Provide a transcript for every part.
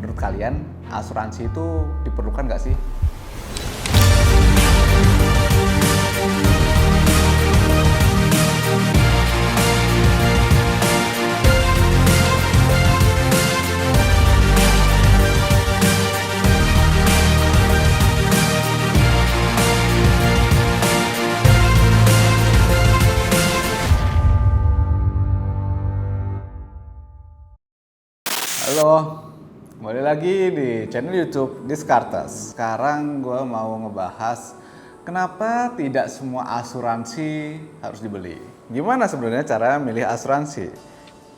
Menurut kalian, asuransi itu diperlukan nggak sih? Halo, kembali lagi di channel YouTube Discartes. Sekarang gue mau ngebahas kenapa tidak semua asuransi harus dibeli. Gimana sebenarnya cara milih asuransi?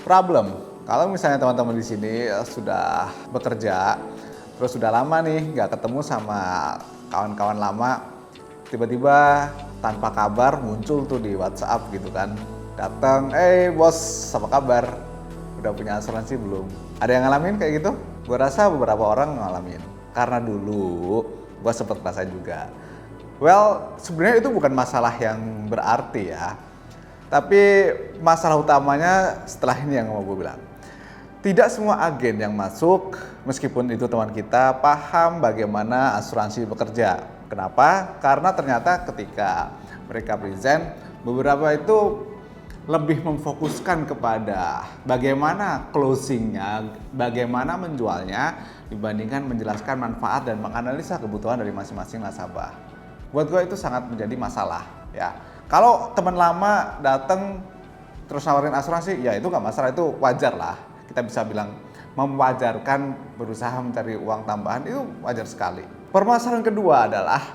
Problem, kalau misalnya teman-teman di sini sudah bekerja, terus sudah lama nih nggak ketemu sama kawan-kawan lama, tiba-tiba tanpa kabar muncul tuh di WhatsApp gitu kan, datang, bos, apa kabar? Udah punya asuransi belum? Ada yang ngalamin kayak gitu? Gue rasa beberapa orang ngalamin. Karena dulu gue sempet ngerasain juga. Well, sebenarnya itu bukan masalah yang berarti ya. Tapi masalah utamanya setelah ini yang mau gue bilang. Tidak semua agen yang masuk, meskipun itu teman kita, paham bagaimana asuransi bekerja. Kenapa? Karena ternyata ketika mereka present, beberapa itu lebih memfokuskan kepada bagaimana closingnya, bagaimana menjualnya, dibandingkan menjelaskan manfaat dan menganalisa kebutuhan dari masing-masing nasabah. Buat gue itu sangat menjadi masalah ya. Kalau teman lama datang terus nawarin asuransi, ya itu nggak masalah, itu wajar lah. Kita bisa bilang mewajarkan berusaha mencari uang tambahan, itu wajar sekali. Permasalahan kedua adalah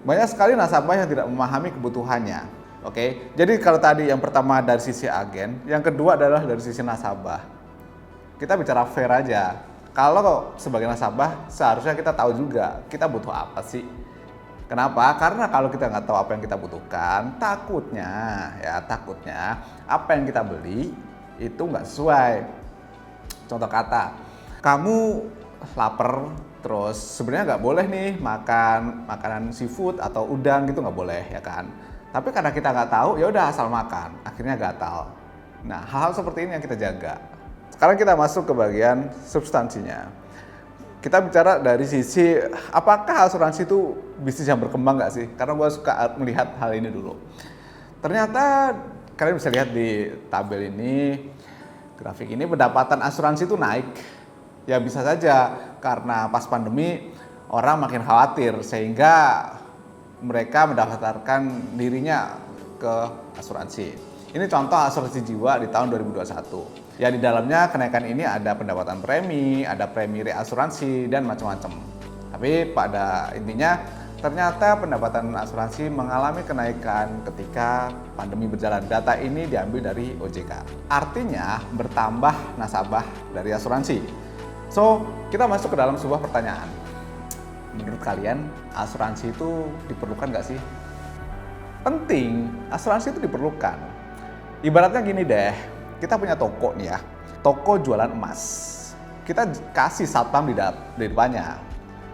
banyak sekali nasabah yang tidak memahami kebutuhannya. Oke, jadi kalau tadi yang pertama dari sisi agen, yang kedua adalah dari sisi nasabah. Kita bicara fair aja. Kalau sebagai nasabah, seharusnya kita tahu juga kita butuh apa sih. Kenapa? Karena kalau kita nggak tahu apa yang kita butuhkan, takutnya apa yang kita beli itu nggak sesuai. Contoh kata, kamu lapar, terus sebenarnya nggak boleh nih makan makanan seafood atau udang gitu, nggak boleh ya kan. Tapi karena kita nggak tahu, ya udah asal makan, akhirnya gatal. Nah, hal-hal seperti ini yang kita jaga. Sekarang kita masuk ke bagian substansinya. Kita bicara dari sisi apakah asuransi itu bisnis yang berkembang nggak sih? Karena gue suka melihat hal ini dulu. Ternyata kalian bisa lihat di tabel ini, grafik ini, pendapatan asuransi itu naik. Ya bisa saja karena pas pandemi orang makin khawatir sehingga mereka mendaftarkan dirinya ke asuransi. Ini contoh asuransi jiwa di tahun 2021. Ya di dalamnya kenaikan ini ada pendapatan premi, ada premi reasuransi, dan macam-macam. Tapi pada intinya ternyata pendapatan asuransi mengalami kenaikan ketika pandemi berjalan. Data ini diambil dari OJK. Artinya bertambah nasabah dari asuransi. So, kita masuk ke dalam sebuah pertanyaan. Menurut kalian, asuransi itu diperlukan nggak sih? Penting, asuransi itu diperlukan. Ibaratnya gini deh, kita punya toko nih ya, toko jualan emas. Kita kasih satpam di depannya.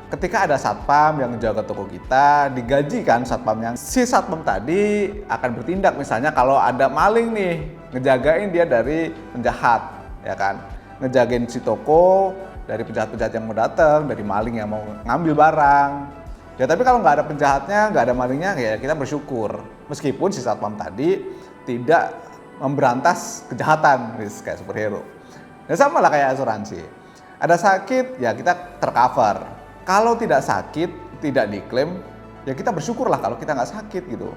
Ketika ada satpam yang jaga toko kita, digaji kan satpamnya. Si satpam tadi akan bertindak, misalnya kalau ada maling nih, ngejagain dia dari penjahat, ya kan? Ngejagain si toko dari penjahat-penjahat yang mau datang, dari maling yang mau ngambil barang. Ya tapi kalau nggak ada penjahatnya, nggak ada malingnya, ya kita bersyukur. Meskipun si satpam tadi tidak memberantas kejahatan, kayak superhero. Dan sama lah kayak asuransi. Ada sakit, ya kita tercover. Kalau tidak sakit, tidak diklaim, ya kita bersyukur lah kalau kita nggak sakit gitu.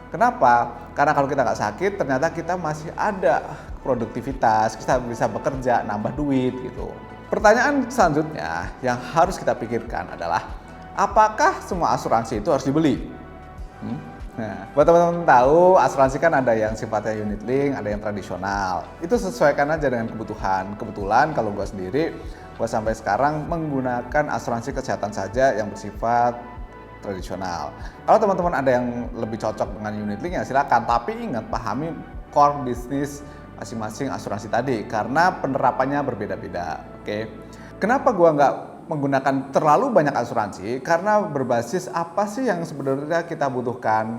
Kenapa? Karena kalau kita nggak sakit, ternyata kita masih ada produktivitas, kita bisa bekerja, nambah duit gitu. Pertanyaan selanjutnya yang harus kita pikirkan adalah apakah semua asuransi itu harus dibeli? Nah, buat teman-teman tahu, asuransi kan ada yang sifatnya unit link, ada yang tradisional. Itu sesuaikan aja dengan kebutuhan. Kebetulan kalau gue sendiri, gue sampai sekarang menggunakan asuransi kesehatan saja yang bersifat tradisional. Kalau teman-teman ada yang lebih cocok dengan unit link, ya silakan. Tapi ingat, pahami core bisnis masing-masing asuransi tadi karena penerapannya berbeda-beda. Oke. Kenapa gua nggak menggunakan terlalu banyak asuransi? Karena berbasis apa sih yang sebenarnya kita butuhkan.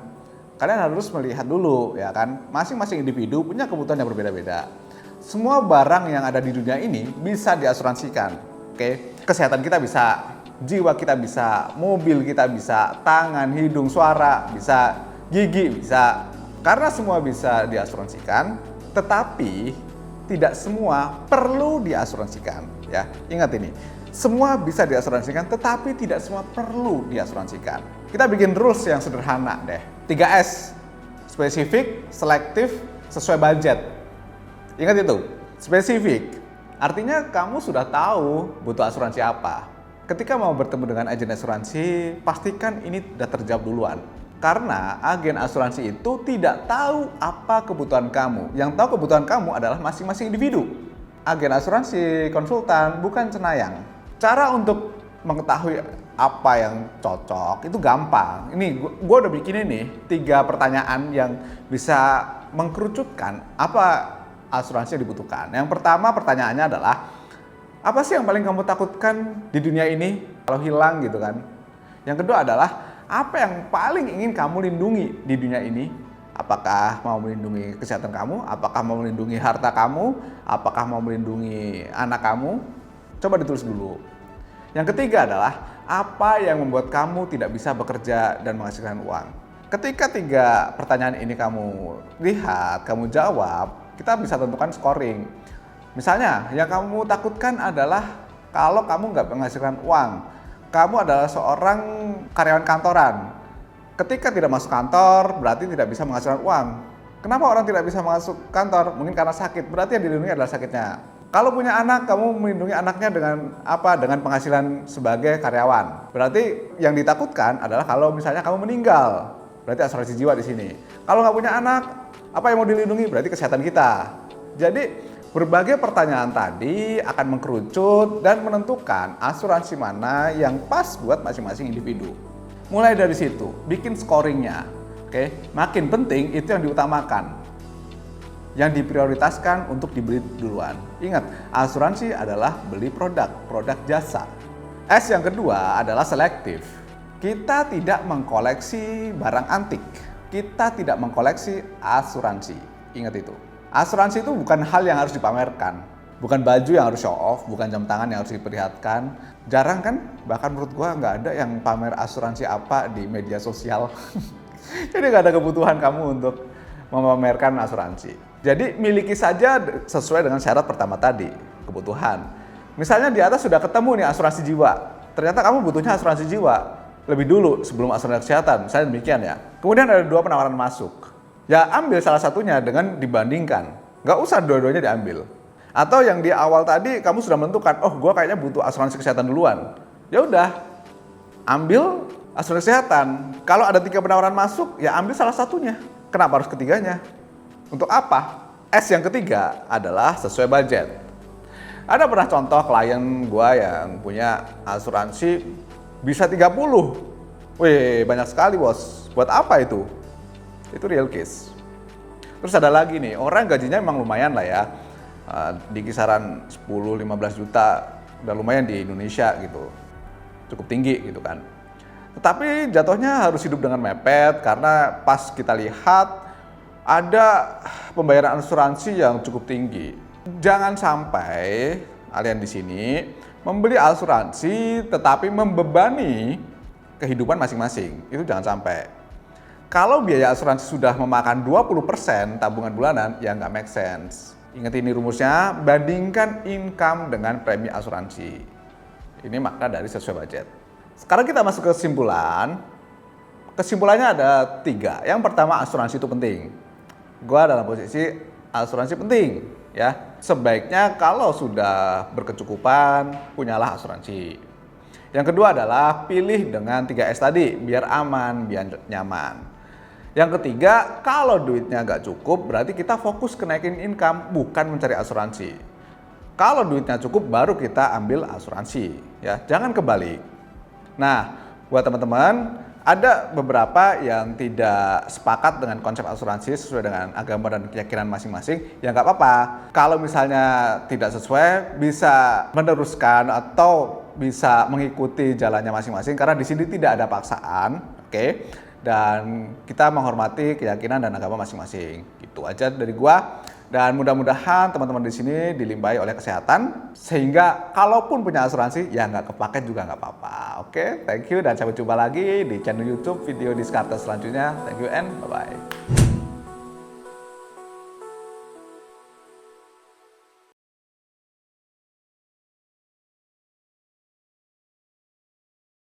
Kalian harus melihat dulu ya kan, masing-masing individu punya kebutuhan yang berbeda-beda. Semua barang yang ada di dunia ini bisa diasuransikan. Oke, kesehatan kita bisa, jiwa kita bisa, mobil kita bisa, tangan, hidung, suara bisa, gigi bisa. Karena semua bisa diasuransikan, tetapi tidak semua perlu diasuransikan. Ya, ingat ini. Semua bisa diasuransikan, tetapi tidak semua perlu diasuransikan. Kita bikin rules yang sederhana deh. 3S, spesifik, selektif, sesuai budget. Ingat itu, spesifik. Artinya kamu sudah tahu butuh asuransi apa. Ketika mau bertemu dengan agen asuransi, pastikan ini sudah terjawab duluan. Karena agen asuransi itu tidak tahu apa kebutuhan kamu. Yang tahu kebutuhan kamu adalah masing-masing individu. Agen asuransi, konsultan, bukan cenayang. Cara untuk mengetahui apa yang cocok itu gampang. Ini gue udah bikin ini 3 pertanyaan yang bisa mengkerucutkan apa asuransi yang dibutuhkan. Yang pertama pertanyaannya adalah, apa sih yang paling kamu takutkan di dunia ini kalau hilang gitu kan? Yang kedua adalah, apa yang paling ingin kamu lindungi di dunia ini? Apakah mau melindungi kesehatan kamu? Apakah mau melindungi harta kamu? Apakah mau melindungi anak kamu? Coba ditulis dulu. Yang ketiga adalah, apa yang membuat kamu tidak bisa bekerja dan menghasilkan uang? Ketika 3 pertanyaan ini kamu lihat, kamu jawab, kita bisa tentukan scoring. Misalnya, yang kamu takutkan adalah kalau kamu nggak menghasilkan uang. Kamu adalah seorang karyawan kantoran. Ketika tidak masuk kantor, berarti tidak bisa menghasilkan uang. Kenapa orang tidak bisa masuk kantor? Mungkin karena sakit, berarti yang dilindungi adalah sakitnya. Kalau punya anak, kamu melindungi anaknya dengan apa? Dengan penghasilan sebagai karyawan. Berarti yang ditakutkan adalah kalau misalnya kamu meninggal, berarti asuransi jiwa di sini. Kalau nggak punya anak, apa yang mau dilindungi? Berarti kesehatan kita. Jadi berbagai pertanyaan tadi akan mengkerucut dan menentukan asuransi mana yang pas buat masing-masing individu. Mulai dari situ, bikin scoringnya. Oke, makin penting itu yang diutamakan, yang diprioritaskan untuk dibeli duluan. Ingat, asuransi adalah beli produk jasa. S yang kedua adalah selektif. Kita tidak mengkoleksi barang antik. Kita tidak mengkoleksi asuransi. Ingat itu. Asuransi itu bukan hal yang harus dipamerkan. Bukan baju yang harus show off, bukan jam tangan yang harus diperlihatkan. Jarang kan? Bahkan menurut gua nggak ada yang pamer asuransi apa di media sosial. Jadi nggak ada kebutuhan kamu untuk memamerkan asuransi. Jadi miliki saja sesuai dengan syarat pertama tadi, kebutuhan. Misalnya di atas sudah ketemu nih asuransi jiwa. Ternyata kamu butuhnya asuransi jiwa lebih dulu sebelum asuransi kesehatan. Misalnya demikian ya. Kemudian ada 2 penawaran masuk. Ya ambil salah satunya dengan dibandingkan. Nggak usah dua-duanya diambil. Atau yang di awal tadi kamu sudah menentukan, oh gue kayaknya butuh asuransi kesehatan duluan. Ya udah, ambil asuransi kesehatan. Kalau ada 3 penawaran masuk, ya ambil salah satunya. Kenapa harus ketiganya? Untuk apa? S yang ketiga adalah sesuai budget. Ada pernah contoh klien gue yang punya asuransi bisa 30. Wih, banyak sekali bos. Buat apa itu? Itu real case. Terus ada lagi nih, orang gajinya memang lumayan lah ya. Di kisaran 10-15 juta, udah lumayan di Indonesia gitu. Cukup tinggi gitu kan. Tetapi jatuhnya harus hidup dengan mepet karena pas kita lihat ada pembayaran asuransi yang cukup tinggi. Jangan sampai kalian di sini membeli asuransi tetapi membebani kehidupan masing-masing. Itu jangan sampai. Kalau biaya asuransi sudah memakan 20% tabungan bulanan, ya nggak make sense. Ingat ini rumusnya, bandingkan income dengan premi asuransi. Ini makna dari sesuai budget. Sekarang kita masuk ke kesimpulan. Kesimpulannya ada 3. Yang pertama, asuransi itu penting. Gua dalam posisi asuransi penting, ya. Sebaiknya kalau sudah berkecukupan, punyalah asuransi. Yang kedua adalah pilih dengan 3S tadi, biar aman, biar nyaman. Yang ketiga, kalau duitnya nggak cukup, berarti kita fokus ke naikin income, bukan mencari asuransi. Kalau duitnya cukup, baru kita ambil asuransi, ya. Jangan kebalik. Nah, buat teman-teman, ada beberapa yang tidak sepakat dengan konsep asuransi sesuai dengan agama dan keyakinan masing-masing. Ya nggak apa-apa. Kalau misalnya tidak sesuai, bisa meneruskan atau bisa mengikuti jalannya masing-masing. Karena di sini tidak ada paksaan, oke? Dan kita menghormati keyakinan dan agama masing-masing. Gitu aja dari gua. Dan mudah-mudahan teman-teman di sini dilimpahi oleh kesehatan, sehingga kalaupun punya asuransi, ya nggak kepake juga nggak apa-apa. Oke, thank you dan sampai jumpa lagi di channel YouTube video Diskartes selanjutnya. Thank you and bye-bye.